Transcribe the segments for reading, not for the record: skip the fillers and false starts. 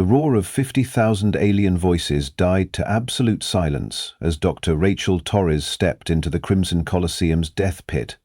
roar of 50,000 alien voices died to absolute silence as Dr. Rachel Torres stepped into the Crimson Colosseum's death pit.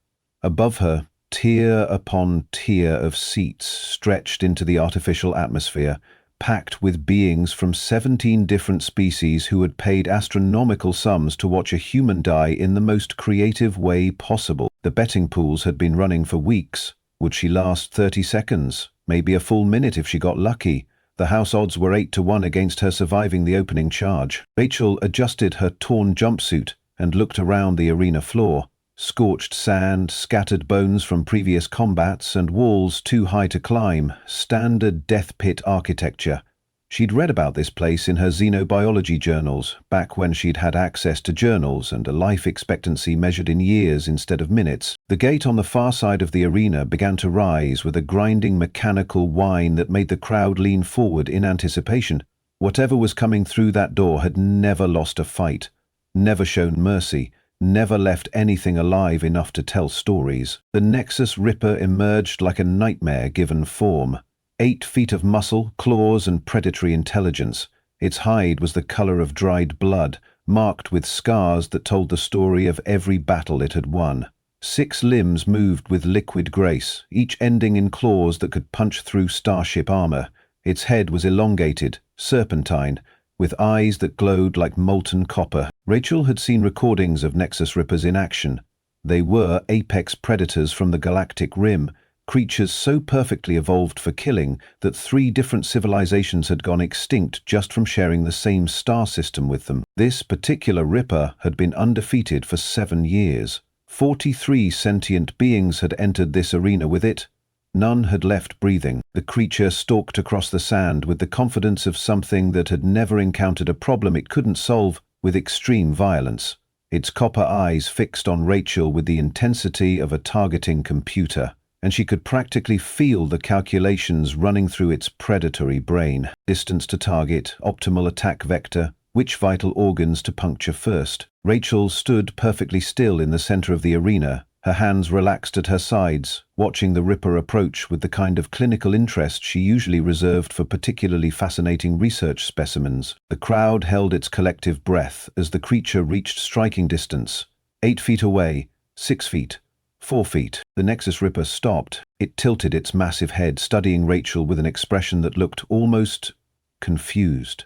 Above her, tier upon tier of seats stretched into the artificial atmosphere, packed with beings from 17 different species who had paid astronomical sums to watch a human die in the most creative way possible. The betting pools had been running for weeks. Would she last 30 seconds? Maybe a full minute if she got lucky. The house odds were 8-1 against her surviving the opening charge. Rachel adjusted her torn jumpsuit and looked around the arena floor. Scorched sand, scattered bones from previous combats, and walls too high to climb. Standard death pit architecture. She'd read about this place in her xenobiology journals, back when she'd had access to journals and a life expectancy measured in years instead of minutes. The gate on the far side of the arena began to rise with a grinding mechanical whine that made the crowd lean forward in anticipation. Whatever was coming through that door had never lost a fight, never shown mercy, never left anything alive enough to tell stories. The Nexus Ripper emerged like a nightmare given form. 8 feet of muscle, claws, and predatory intelligence. Its hide was the color of dried blood, marked with scars that told the story of every battle it had won. 6 limbs moved with liquid grace, each ending in claws that could punch through starship armor. Its head was elongated, serpentine, with eyes that glowed like molten copper. Rachel had seen recordings of Nexus Rippers in action. They were apex predators from the galactic rim, creatures so perfectly evolved for killing that 3 different civilizations had gone extinct just from sharing the same star system with them. This particular Ripper had been undefeated for 7 years. 43 sentient beings had entered this arena with it. None had left breathing. The creature stalked across the sand with the confidence of something that had never encountered a problem it couldn't solve, with extreme violence. Its copper eyes fixed on Rachel with the intensity of a targeting computer, and she could practically feel the calculations running through its predatory brain. Distance to target, optimal attack vector, which vital organs to puncture first. Rachel stood perfectly still in the center of the arena, her hands relaxed at her sides, watching the Ripper approach with the kind of clinical interest she usually reserved for particularly fascinating research specimens. The crowd held its collective breath as the creature reached striking distance. 8 feet away, 6 feet, 4 feet. The Nexus Ripper stopped. It tilted its massive head, studying Rachel with an expression that looked almost confused.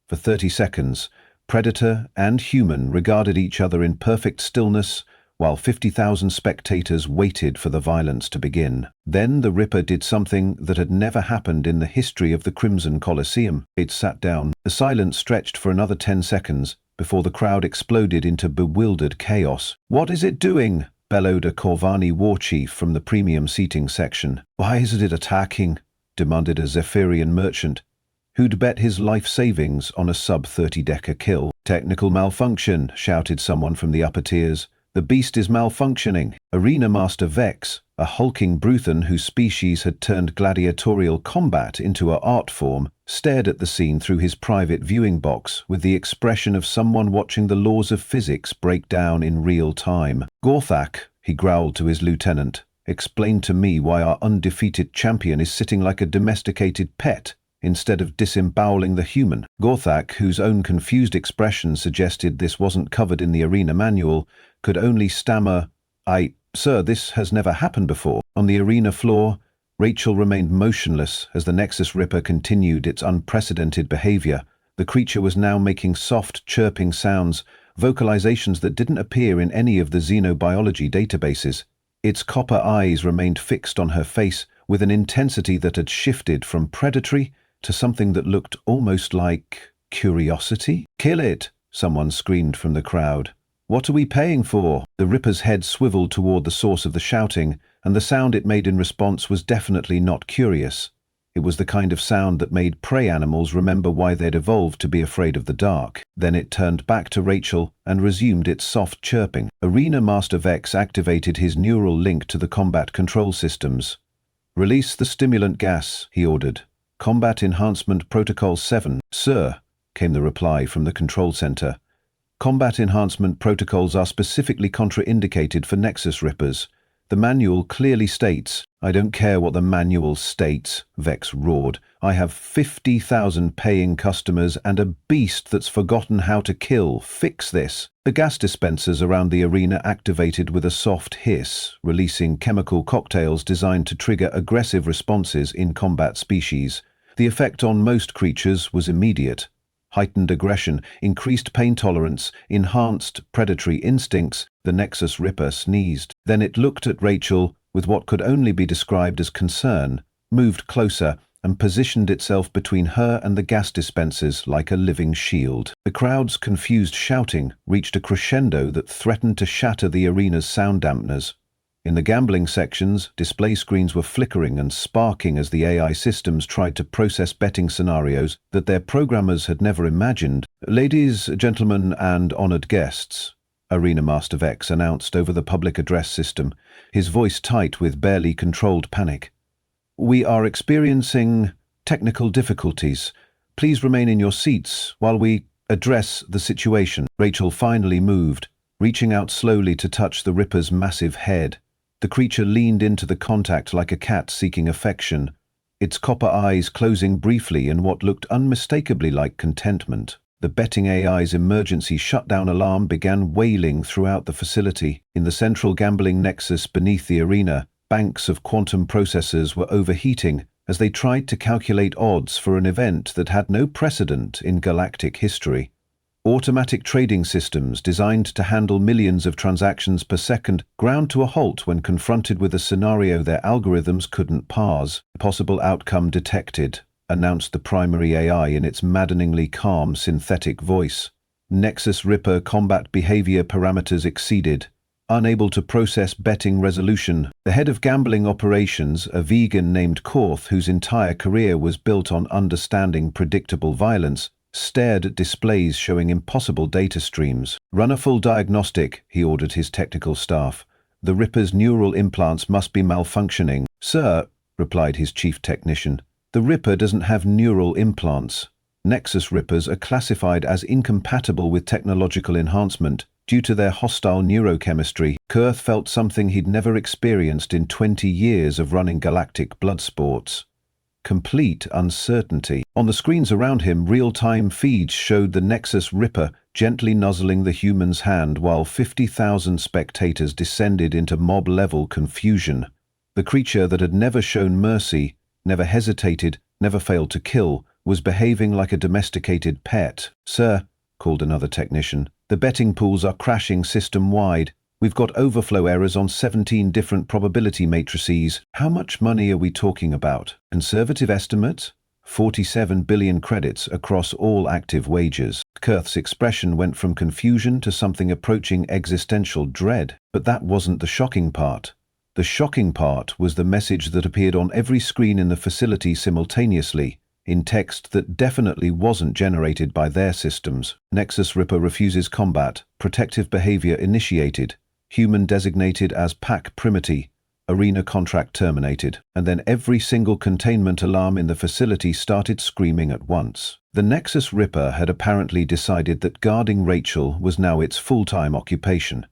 For 30 seconds, predator and human regarded each other in perfect stillness, while 50,000 spectators waited for the violence to begin. Then the Ripper did something that had never happened in the history of the Crimson Colosseum. It sat down. The silence stretched for another 10 seconds before the crowd exploded into bewildered chaos. "What is it doing?" bellowed a Corvani war chief from the premium seating section. "Why isn't it attacking?" demanded a Zephyrian merchant who'd bet his life savings on a sub-30-decker kill. "Technical malfunction," shouted someone from the upper tiers. "The beast is malfunctioning." Arena Master Vex, a hulking Bruthan whose species had turned gladiatorial combat into an art form, stared at the scene through his private viewing box with the expression of someone watching the laws of physics break down in real time. "Gorthak," he growled to his lieutenant, "explain to me why our undefeated champion is sitting like a domesticated pet instead of disemboweling the human." Gorthak, whose own confused expression suggested this wasn't covered in the arena manual, could only stammer, Sir, this has never happened before." On the arena floor, Rachel remained motionless as the Nexus Ripper continued its unprecedented behavior. The creature was now making soft, chirping sounds, vocalizations that didn't appear in any of the xenobiology databases. Its copper eyes remained fixed on her face with an intensity that had shifted from predatory to something that looked almost like curiosity. "Kill it!" someone screamed from the crowd. "What are we paying for?" The Ripper's head swiveled toward the source of the shouting, and the sound it made in response was definitely not curious. It was the kind of sound that made prey animals remember why they'd evolved to be afraid of the dark. Then it turned back to Rachel and resumed its soft chirping. Arena Master Vex activated his neural link to the combat control systems. "Release the stimulant gas," he ordered. "Combat Enhancement Protocol 7. "Sir," came the reply from the control center. "Combat enhancement protocols are specifically contraindicated for Nexus Rippers. The manual clearly states, "I don't care what the manual states," Vex roared. "I have 50,000 paying customers and a beast that's forgotten how to kill. Fix this." The gas dispensers around the arena activated with a soft hiss, releasing chemical cocktails designed to trigger aggressive responses in combat species. The effect on most creatures was immediate. Heightened aggression, increased pain tolerance, enhanced predatory instincts. The Nexus Ripper sneezed. Then it looked at Rachel with what could only be described as concern, moved closer, and positioned itself between her and the gas dispensers like a living shield. The crowd's confused shouting reached a crescendo that threatened to shatter the arena's sound dampeners. In the gambling sections, display screens were flickering and sparking as the AI systems tried to process betting scenarios that their programmers had never imagined. "Ladies, gentlemen, and honored guests," Arena Master Vex announced over the public address system, his voice tight with barely controlled panic. "We are experiencing technical difficulties. Please remain in your seats while we address the situation." Rachel finally moved, reaching out slowly to touch the Ripper's massive head. The creature leaned into the contact like a cat seeking affection, its copper eyes closing briefly in what looked unmistakably like contentment. The betting AI's emergency shutdown alarm began wailing throughout the facility. In the central gambling nexus beneath the arena, banks of quantum processors were overheating as they tried to calculate odds for an event that had no precedent in galactic history. Automatic trading systems designed to handle millions of transactions per second ground to a halt when confronted with a scenario their algorithms couldn't parse. "Possible outcome detected," announced the primary AI in its maddeningly calm synthetic voice. Nexus Ripper combat behavior parameters exceeded. Unable to process betting resolution, the head of gambling operations, a vegan named Korth, whose entire career was built on understanding predictable violence, stared at displays showing impossible data streams. "Run a full diagnostic," he ordered his technical staff. "The Ripper's neural implants must be malfunctioning." "Sir," replied his chief technician, "the Ripper doesn't have neural implants. Nexus Rippers are classified as incompatible with technological enhancement due to their hostile neurochemistry." Kurth felt something he'd never experienced in 20 years of running galactic blood sports. Complete uncertainty. On the screens around him, real-time feeds showed the Nexus Ripper gently nuzzling the human's hand while 50,000 spectators descended into mob-level confusion. The creature that had never shown mercy, never hesitated, never failed to kill, was behaving like a domesticated pet. "Sir," called another technician, "the betting pools are crashing system-wide. We've got overflow errors on 17 different probability matrices. How much money are we talking about?" Conservative estimate? 47 billion credits across all active wagers. Kurth's expression went from confusion to something approaching existential dread. But that wasn't the shocking part. The shocking part was the message that appeared on every screen in the facility simultaneously, in text that definitely wasn't generated by their systems. "Nexus Ripper refuses combat. Protective behavior initiated. Human designated as Pac Primity. Arena contract terminated." And then every single containment alarm in the facility started screaming at once. The Nexus Ripper had apparently decided that guarding Rachel was now its full-time occupation.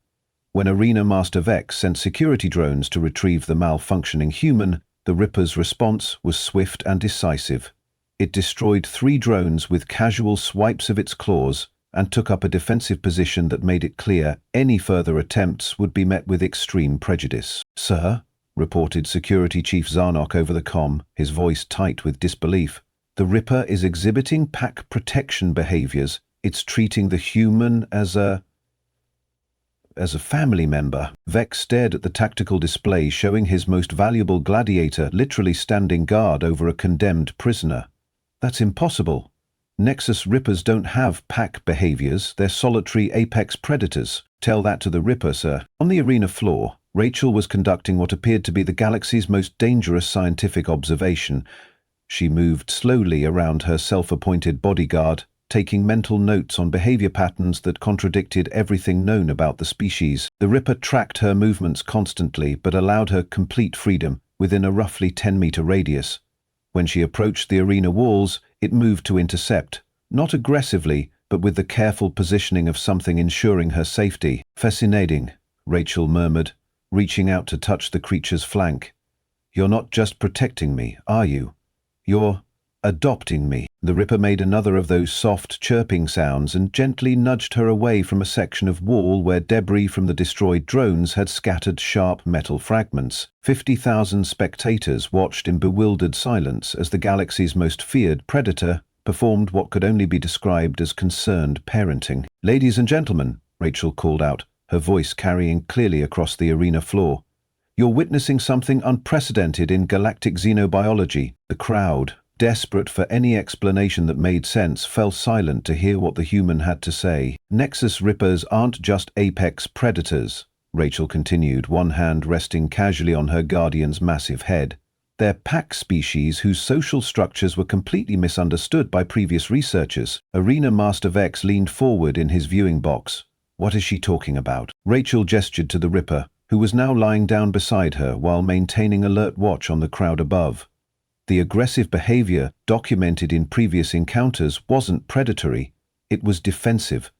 When Arena Master Vex sent security drones to retrieve the malfunctioning human, the Ripper's response was swift and decisive. It destroyed 3 drones with casual swipes of its claws and took up a defensive position that made it clear any further attempts would be met with extreme prejudice. "Sir," reported Security Chief Zarnok over the comm, his voice tight with disbelief, "the Ripper is exhibiting pack protection behaviors. It's treating the human as a family member." Vex stared at the tactical display showing his most valuable gladiator literally standing guard over a condemned prisoner. "That's impossible. Nexus Rippers don't have pack behaviors, they're solitary apex predators. Tell that to the Ripper, sir." On the arena floor, Rachel was conducting what appeared to be the galaxy's most dangerous scientific observation. She moved slowly around her self-appointed bodyguard, taking mental notes on behavior patterns that contradicted everything known about the species. The Ripper tracked her movements constantly, but allowed her complete freedom within a roughly 10-meter radius. When she approached the arena walls, it moved to intercept, not aggressively, but with the careful positioning of something ensuring her safety. "Fascinating," Rachel murmured. reaching out to touch the creature's flank. "You're not just protecting me, are you? You're adopting me." The Ripper made another of those soft, chirping sounds and gently nudged her away from a section of wall where debris from the destroyed drones had scattered sharp metal fragments. 50,000 spectators watched in bewildered silence as the galaxy's most feared predator performed what could only be described as concerned parenting. "Ladies and gentlemen," Rachel called out, her voice carrying clearly across the arena floor, "you're witnessing something unprecedented in galactic xenobiology." The crowd, desperate for any explanation that made sense, fell silent to hear what the human had to say. "Nexus Rippers aren't just apex predators," Rachel continued, one hand resting casually on her guardian's massive head. "They're pack species whose social structures were completely misunderstood by previous researchers." Arena Master Vex leaned forward in his viewing box. "What is she talking about?" Rachel gestured to the Ripper, who was now lying down beside her while maintaining alert watch on the crowd above. The aggressive behavior documented in previous encounters wasn't predatory, it was defensive.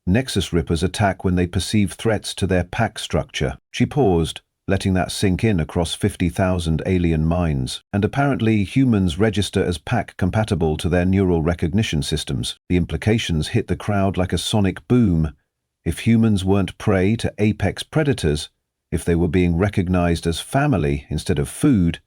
Nexus Rippers attack when they perceive threats to their pack structure. She paused, letting that sink in across 50,000 alien minds. "And apparently humans register as pack-compatible to their neural recognition systems." The implications hit the crowd like a sonic boom. If humans weren't prey to apex predators, if they were being recognized as family instead of food,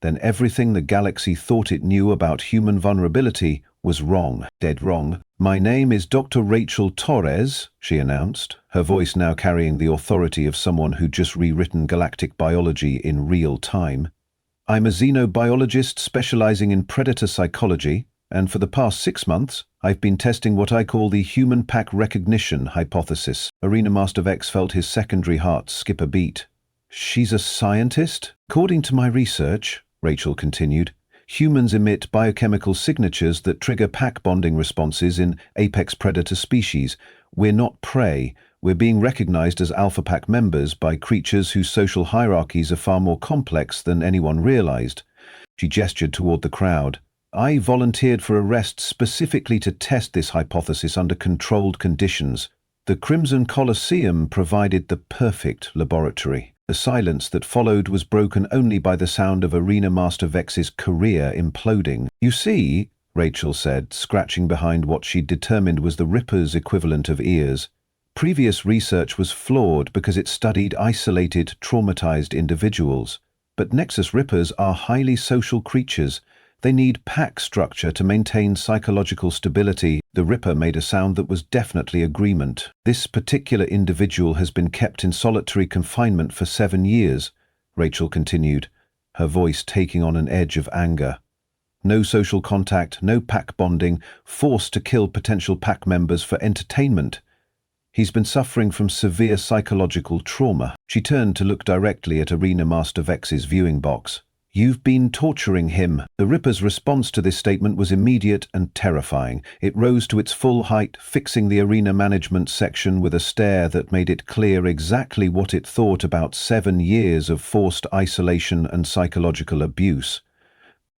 then everything the galaxy thought it knew about human vulnerability was wrong, dead wrong. "My name is Dr. Rachel Torres," she announced, her voice now carrying the authority of someone who'd just rewritten galactic biology in real time. "I'm a xenobiologist specializing in predator psychology, and for the past 6 months, I've been testing what I call the human pack recognition hypothesis." Arena Master Vex felt his secondary heart skip a beat. "She's a scientist?" "According to my research," Rachel continued, "humans emit biochemical signatures that trigger pack bonding responses in apex predator species. We're not prey. We're being recognized as alpha pack members by creatures whose social hierarchies are far more complex than anyone realized." She gestured toward the crowd. "I volunteered for arrest specifically to test this hypothesis under controlled conditions. The Crimson Colosseum provided the perfect laboratory." The silence that followed was broken only by the sound of Arena Master Vex's career imploding. "You see," Rachel said, scratching behind what she determined was the Ripper's equivalent of ears, "previous research was flawed because it studied isolated, traumatized individuals. But Nexus Rippers are highly social creatures. They need pack structure to maintain psychological stability." The Ripper made a sound that was definitely agreement. "This particular individual has been kept in solitary confinement for 7 years, Rachel continued, her voice taking on an edge of anger. "No social contact, no pack bonding, forced to kill potential pack members for entertainment. He's been suffering from severe psychological trauma." She turned to look directly at Arena Master Vex's viewing box. "You've been torturing him." The Ripper's response to this statement was immediate and terrifying. It rose to its full height, fixing the arena management section with a stare that made it clear exactly what it thought about 7 years of forced isolation and psychological abuse.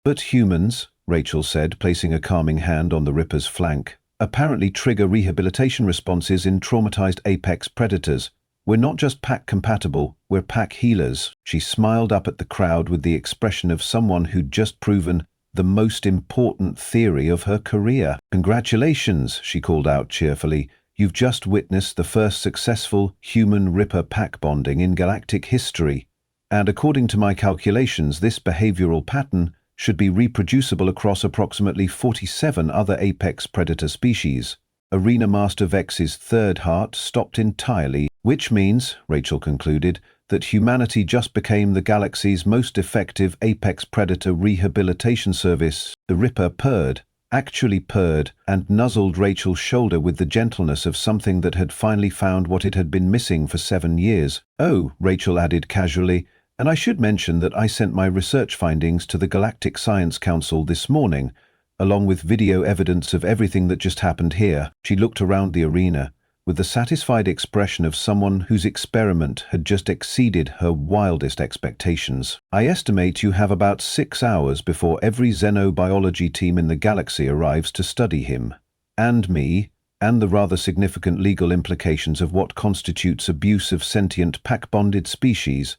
"But humans," Rachel said, placing a calming hand on the Ripper's flank, "apparently trigger rehabilitation responses in traumatized apex predators. We're not just pack-compatible, we're pack healers." She smiled up at the crowd with the expression of someone who'd just proven the most important theory of her career. "Congratulations," she called out cheerfully. "You've just witnessed the first successful human-Ripper pack bonding in galactic history. And according to my calculations, this behavioral pattern should be reproducible across approximately 47 other apex predator species." Arena Master Vex's third heart stopped entirely. "Which means," Rachel concluded, "that humanity just became the galaxy's most effective apex predator rehabilitation service." The Ripper purred, actually purred, and nuzzled Rachel's shoulder with the gentleness of something that had finally found what it had been missing for 7 years. "Oh," Rachel added casually, "and I should mention that I sent my research findings to the Galactic Science Council this morning, along with video evidence of everything that just happened here." She looked around the arena, with the satisfied expression of someone whose experiment had just exceeded her wildest expectations. "I estimate you have about 6 hours before every xenobiology team in the galaxy arrives to study him. And me, and the rather significant legal implications of what constitutes abuse of sentient pack-bonded species.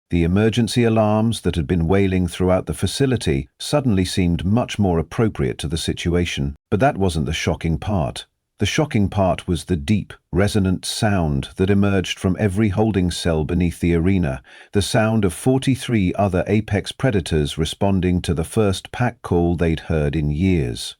The emergency alarms that had been wailing throughout the facility suddenly seemed much more appropriate to the situation. But that wasn't the shocking part. The shocking part was the deep, resonant sound that emerged from every holding cell beneath the arena, the sound of 43 other apex predators responding to the first pack call they'd heard in years.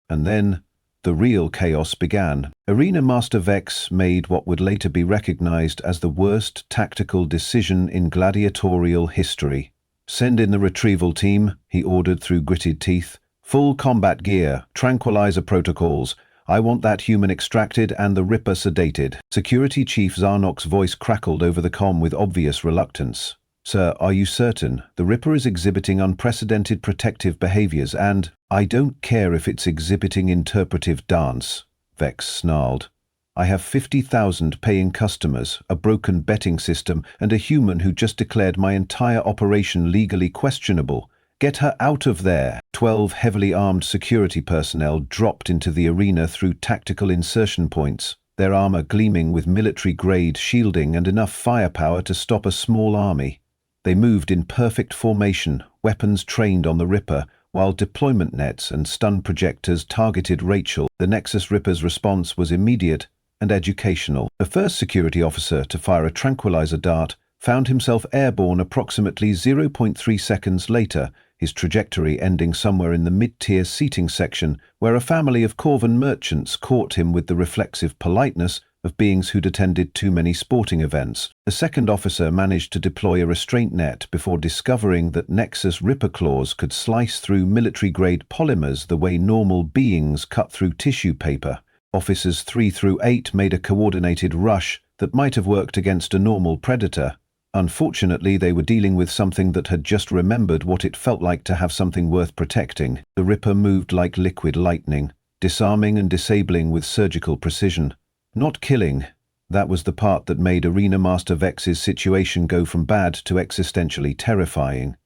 And then, the real chaos began. Arena Master Vex made what would later be recognized as the worst tactical decision in gladiatorial history. "Send in the retrieval team," he ordered through gritted teeth. "Full combat gear, tranquilizer protocols. I want that human extracted and the Ripper sedated." Security Chief Zarnok's voice crackled over the comm with obvious reluctance. "Sir, are you certain? The Ripper is exhibiting unprecedented protective behaviors and—" "I don't care if it's exhibiting interpretive dance," Vex snarled. "I have 50,000 paying customers, a broken betting system, and a human who just declared my entire operation legally questionable. Get her out of there." 12 heavily armed security personnel dropped into the arena through tactical insertion points, their armor gleaming with military-grade shielding and enough firepower to stop a small army. They moved in perfect formation, weapons trained on the Ripper, while deployment nets and stun projectors targeted Rachel. The Nexus Ripper's response was immediate and educational. The first security officer to fire a tranquilizer dart found himself airborne approximately 0.3 seconds later, his trajectory ending somewhere in the mid-tier seating section, where a family of Corvan merchants caught him with the reflexive politeness of beings who'd attended too many sporting events. The second officer managed to deploy a restraint net before discovering that Nexus Ripper claws could slice through military-grade polymers the way normal beings cut through tissue paper. Officers 3 through 8 made a coordinated rush that might have worked against a normal predator. Unfortunately, they were dealing with something that had just remembered what it felt like to have something worth protecting. The Ripper moved like liquid lightning, disarming and disabling with surgical precision. Not killing. That was the part that made Arena Master Vex's situation go from bad to existentially terrifying.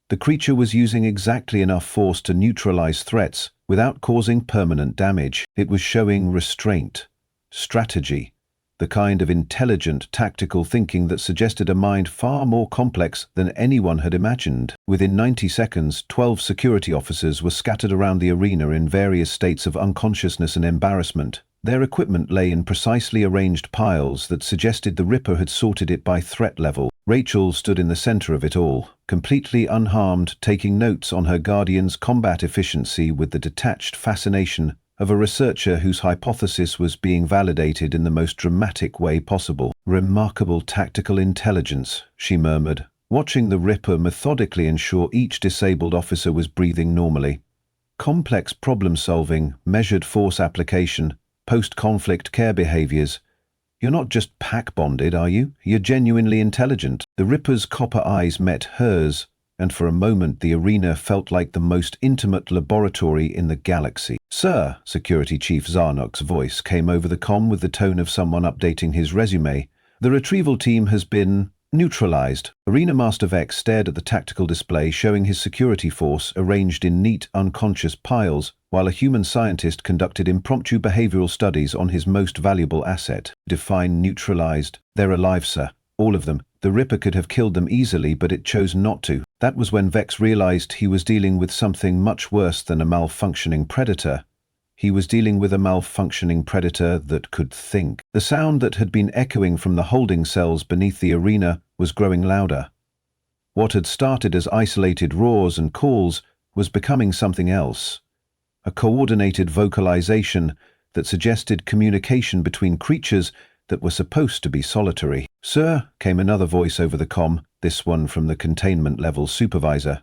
The creature was using exactly enough force to neutralize threats without causing permanent damage. It was showing restraint, strategy, the kind of intelligent, tactical thinking that suggested a mind far more complex than anyone had imagined. Within 90 seconds, 12 security officers were scattered around the arena in various states of unconsciousness and embarrassment. Their equipment lay in precisely arranged piles that suggested the Ripper had sorted it by threat level. Rachel stood in the center of it all, completely unharmed, taking notes on her guardian's combat efficiency with the detached fascination of a researcher whose hypothesis was being validated in the most dramatic way possible. "Remarkable tactical intelligence," she murmured, watching the Ripper methodically ensure each disabled officer was breathing normally. "Complex problem-solving, measured force application, post-conflict care behaviors. You're not just pack-bonded, are you? You're genuinely intelligent." The Ripper's copper eyes met hers, and for a moment the arena felt like the most intimate laboratory in the galaxy. "Sir," Security Chief Zarnok's voice came over the comm with the tone of someone updating his resume, "the retrieval team has been neutralized." Arena Master Vex stared at the tactical display showing his security force arranged in neat, unconscious piles, while a human scientist conducted impromptu behavioral studies on his most valuable asset. "Define neutralized. They're alive, sir. All of them. The Ripper could have killed them easily, but it chose not to." That was when Vex realized he was dealing with something much worse than a malfunctioning predator. He was dealing with a malfunctioning predator that could think. The sound that had been echoing from the holding cells beneath the arena was growing louder. What had started as isolated roars and calls was becoming something else. A coordinated vocalization that suggested communication between creatures that were supposed to be solitary. "Sir," came another voice over the comm, this one from the containment level supervisor.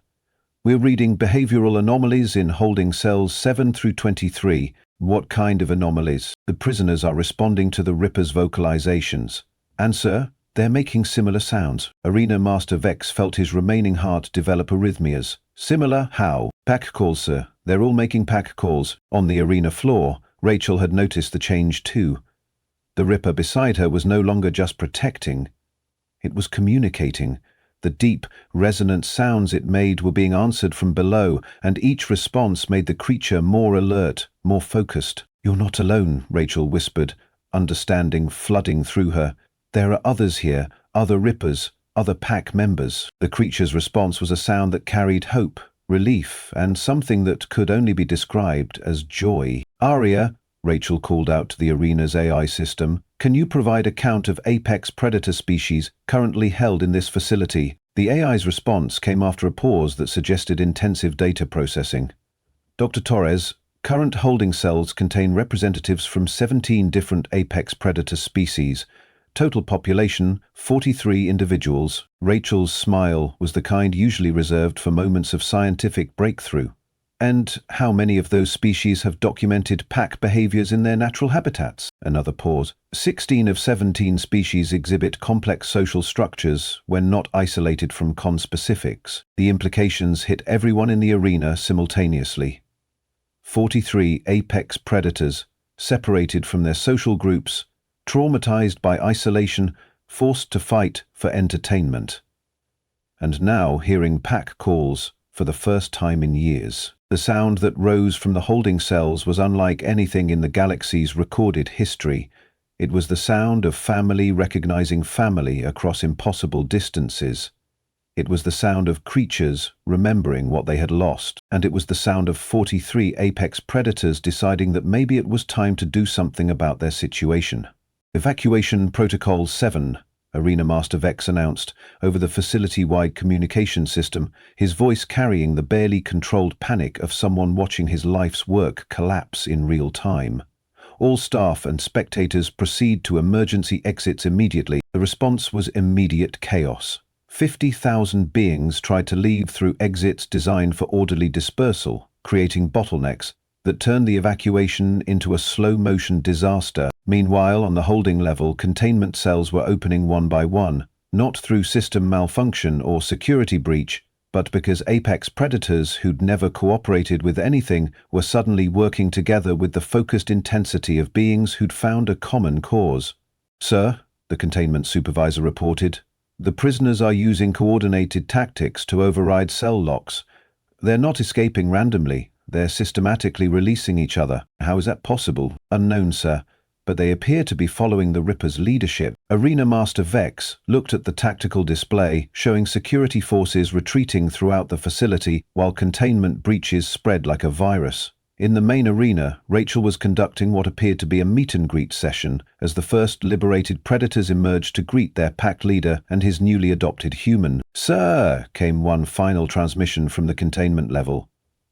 "We're reading behavioral anomalies in holding cells 7 through 23. What kind of anomalies?" "The prisoners are responding to the Ripper's vocalizations. And, sir, they're making similar sounds." Arena Master Vex felt his remaining heart develop arrhythmias. "Similar? How?" "Pack calls, sir. They're all making pack calls." On the arena floor, Rachel had noticed the change too. The Ripper beside her was no longer just protecting. It was communicating. The deep, resonant sounds it made were being answered from below, and each response made the creature more alert, more focused. "You're not alone," Rachel whispered, understanding flooding through her. "There are others here, other Rippers, other pack members." The creature's response was a sound that carried hope, relief, and something that could only be described as joy. "Aria," Rachel called out to the arena's AI system, "can you provide a count of apex predator species currently held in this facility?" The AI's response came after a pause that suggested intensive data processing. "Dr. Torres, current holding cells contain representatives from 17 different apex predator species. Total population, 43 individuals." Rachel's smile was the kind usually reserved for moments of scientific breakthrough. "And how many of those species have documented pack behaviors in their natural habitats?" Another pause. 16 of 17 species exhibit complex social structures when not isolated from conspecifics. The implications hit everyone in the arena simultaneously. 43 apex predators, separated from their social groups, traumatized by isolation, forced to fight for entertainment. And now hearing pack calls for the first time in years. The sound that rose from the holding cells was unlike anything in the galaxy's recorded history. It was the sound of family recognizing family across impossible distances. It was the sound of creatures remembering what they had lost, and it was the sound of 43 apex predators deciding that maybe it was time to do something about their situation. "Evacuation Protocol 7, Arena Master Vex announced over the facility-wide communication system, his voice carrying the barely controlled panic of someone watching his life's work collapse in real time. "All staff and spectators proceed to emergency exits immediately." The response was immediate chaos. 50,000 beings tried to leave through exits designed for orderly dispersal, creating bottlenecks that turned the evacuation into a slow-motion disaster. Meanwhile, on the holding level, containment cells were opening one by one, not through system malfunction or security breach, but because apex predators who'd never cooperated with anything were suddenly working together with the focused intensity of beings who'd found a common cause. "Sir," the containment supervisor reported, "the prisoners are using coordinated tactics to override cell locks. They're not escaping randomly. They're systematically releasing each other." "How is that possible?" "Unknown, sir. But they appear to be following the Ripper's leadership." Arena Master Vex looked at the tactical display, showing security forces retreating throughout the facility while containment breaches spread like a virus. In the main arena, Rachel was conducting what appeared to be a meet-and-greet session as the first liberated predators emerged to greet their pack leader and his newly adopted human. "Sir," came one final transmission from the containment level.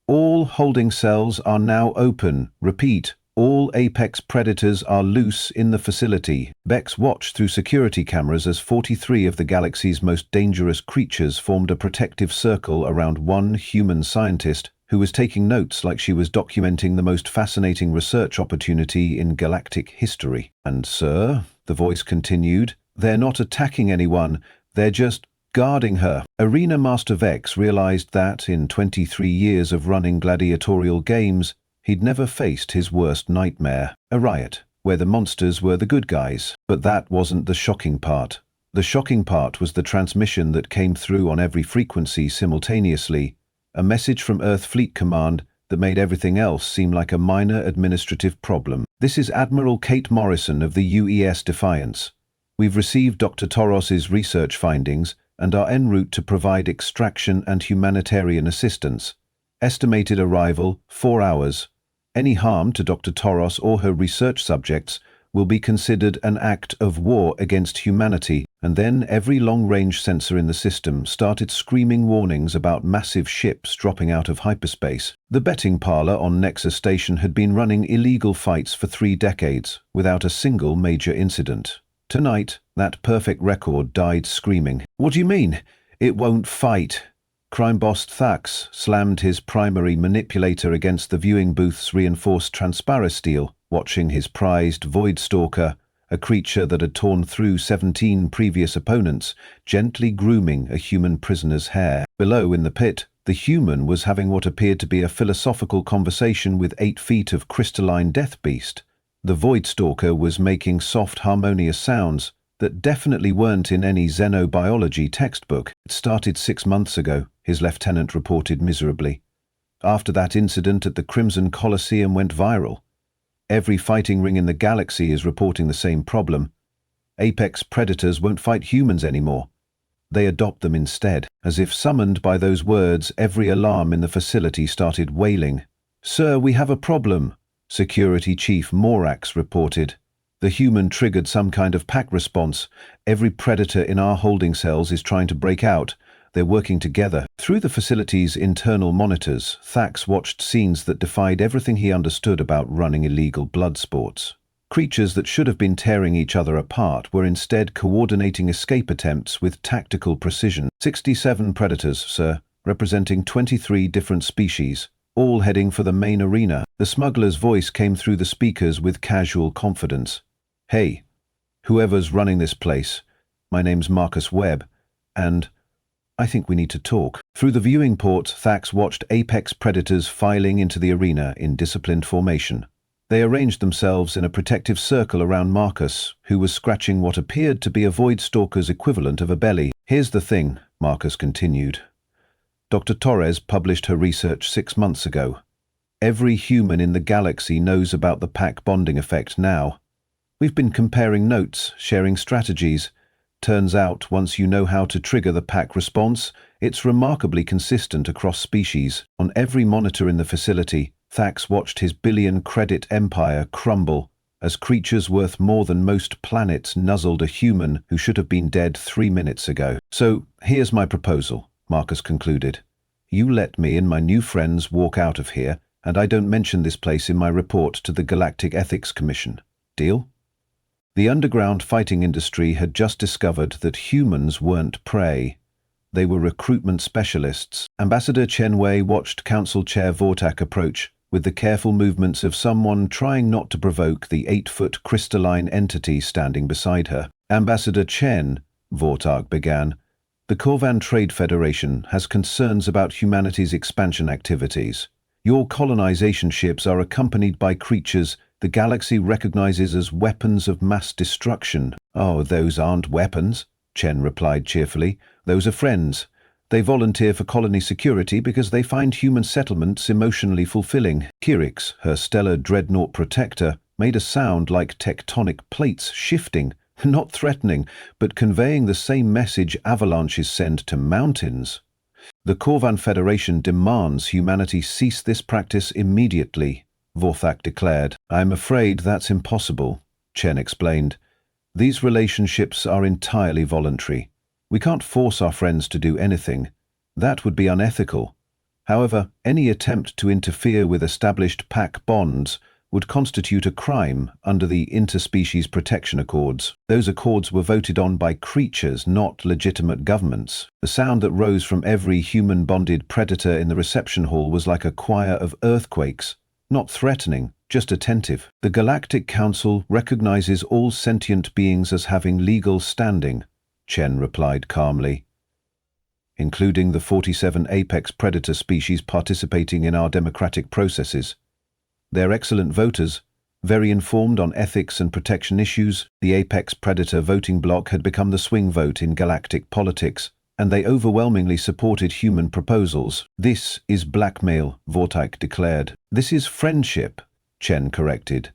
"All holding cells are now open. Repeat, all apex predators are loose in the facility." Vex watched through security cameras as 43 of the galaxy's most dangerous creatures formed a protective circle around one human scientist who was taking notes like she was documenting the most fascinating research opportunity in galactic history. "And sir," the voice continued, "they're not attacking anyone, they're just guarding her." Arena Master Vex realized that, in 23 years of running gladiatorial games, he'd never faced his worst nightmare, a riot, where the monsters were the good guys. But that wasn't the shocking part. The shocking part was the transmission that came through on every frequency simultaneously, a message from Earth Fleet Command that made everything else seem like a minor administrative problem. "This is Admiral Kate Morrison of the UES Defiance. We've received Dr. Toros's research findings and are en route to provide extraction and humanitarian assistance. Estimated arrival, 4 hours. Any harm to Dr. Toros or her research subjects will be considered an act of war against humanity." And then every long-range sensor in the system started screaming warnings about massive ships dropping out of hyperspace. The betting parlor on Nexus Station had been running illegal fights for 3 decades, without a single major incident. Tonight, that perfect record died screaming. "What do you mean? It won't fight?" Crime boss Thax slammed his primary manipulator against the viewing booth's reinforced transparent steel, watching his prized Void Stalker, a creature that had torn through 17 previous opponents, gently grooming a human prisoner's hair. Below in the pit, the human was having what appeared to be a philosophical conversation with 8 feet of crystalline death beast. The Void Stalker was making soft, harmonious sounds that definitely weren't in any xenobiology textbook. "It started 6 months ago," his lieutenant reported miserably. "After that incident at the Crimson Colosseum went viral. Every fighting ring in the galaxy is reporting the same problem. Apex predators won't fight humans anymore. They adopt them instead. As if summoned by those words, every alarm in the facility started wailing. "Sir, we have a problem," Security Chief Morax reported. "The human triggered some kind of pack response. Every predator in our holding cells is trying to break out. They're working together." Through the facility's internal monitors, Thax watched scenes that defied everything he understood about running illegal blood sports. Creatures that should have been tearing each other apart were instead coordinating escape attempts with tactical precision. 67 predators, sir, representing 23 different species, all heading for the main arena. The smuggler's voice came through the speakers with casual confidence. "Hey, whoever's running this place, my name's Marcus Webb, and I think we need to talk." Through the viewing port, Thax watched apex predators filing into the arena in disciplined formation. They arranged themselves in a protective circle around Marcus, who was scratching what appeared to be a Void Stalker's equivalent of a belly. "Here's the thing," Marcus continued. "Dr. Torres published her research 6 months ago. Every human in the galaxy knows about the pack bonding effect now. We've been comparing notes, sharing strategies. Turns out, once you know how to trigger the pack response, it's remarkably consistent across species." On every monitor in the facility, Thax watched his billion-credit empire crumble as creatures worth more than most planets nuzzled a human who should have been dead 3 minutes ago. "So, here's my proposal," Marcus concluded. "You let me and my new friends walk out of here, and I don't mention this place in my report to the Galactic Ethics Commission. Deal?" The underground fighting industry had just discovered that humans weren't prey. They were recruitment specialists. Ambassador Chen Wei watched Council Chair Vortak approach, with the careful movements of someone trying not to provoke the 8-foot crystalline entity standing beside her. "Ambassador Chen," Vortak began, "the Corvan Trade Federation has concerns about humanity's expansion activities. Your colonization ships are accompanied by creatures the galaxy recognizes as weapons of mass destruction." "Oh, those aren't weapons," Chen replied cheerfully. "Those are friends. They volunteer for colony security because they find human settlements emotionally fulfilling." Kirix, her stellar dreadnought protector, made a sound like tectonic plates shifting, not threatening, but conveying the same message avalanches send to mountains. "The Corvan Federation demands humanity cease this practice immediately," Vorthak declared. "I'm afraid that's impossible," Chen explained. "These relationships are entirely voluntary. We can't force our friends to do anything. That would be unethical. However, any attempt to interfere with established pack bonds would constitute a crime under the Interspecies Protection Accords. Those accords were voted on by creatures, not legitimate governments." The sound that rose from every human-bonded predator in the reception hall was like a choir of earthquakes, not threatening, just attentive. "The Galactic Council recognizes all sentient beings as having legal standing," Chen replied calmly, "including the 47 apex predator species participating in our democratic processes. They're excellent voters, very informed on ethics and protection issues. The apex predator voting bloc had become the swing vote in galactic politics, and they overwhelmingly supported human proposals." "This is blackmail," Vortak declared. "This is friendship," Chen corrected.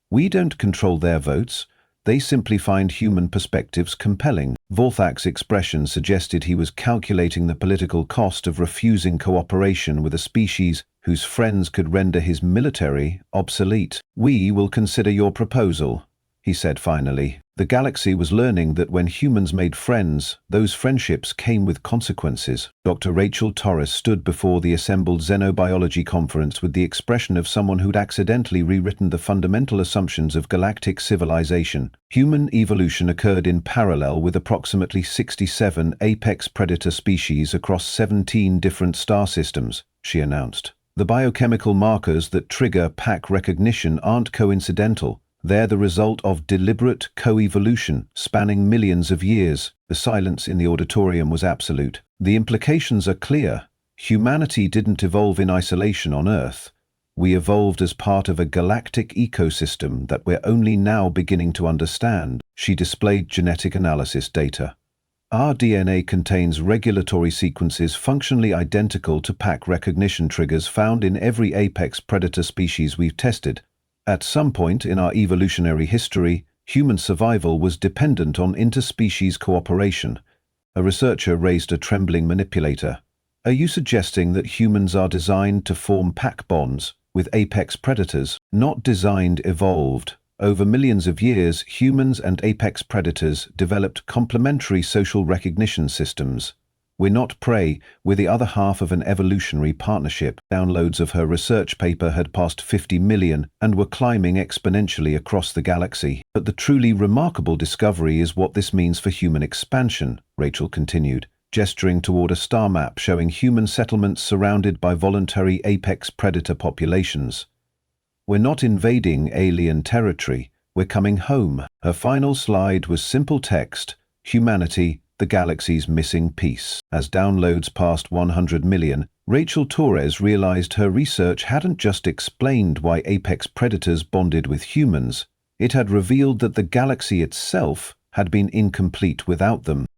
"We don't control their votes. They simply find human perspectives compelling." Vorthak's expression suggested he was calculating the political cost of refusing cooperation with a species whose friends could render his military obsolete. "We will consider your proposal," he said finally. The galaxy was learning that when humans made friends, those friendships came with consequences. Dr. Rachel Torres stood before the assembled xenobiology conference with the expression of someone who'd accidentally rewritten the fundamental assumptions of galactic civilization. Human evolution occurred in parallel with approximately 67 apex predator species across 17 different star systems, she announced. "The biochemical markers that trigger pack recognition aren't coincidental. They're the result of deliberate co-evolution spanning millions of years." The silence in the auditorium was absolute. "The implications are clear. Humanity didn't evolve in isolation on Earth. We evolved as part of a galactic ecosystem that we're only now beginning to understand." She displayed genetic analysis data. "Our DNA contains regulatory sequences functionally identical to pack recognition triggers found in every apex predator species we've tested. At some point in our evolutionary history, human survival was dependent on interspecies cooperation. A researcher raised a trembling manipulator. Are you suggesting that humans are designed to form pack bonds with apex predators? Not designed, evolved. Over millions of years, humans and apex predators developed complementary social recognition systems. We're not prey, we're the other half of an evolutionary partnership. Downloads of her research paper had passed 50 million and were climbing exponentially across the galaxy. But the truly remarkable discovery is what this means for human expansion, Rachel continued, gesturing toward a star map showing human settlements surrounded by voluntary apex predator populations. We're not invading alien territory, we're coming home. Her final slide was simple text: humanity, the galaxy's missing piece. As downloads passed 100 million, Rachel Torres realized her research hadn't just explained why apex predators bonded with humans, it had revealed that the galaxy itself had been incomplete without them.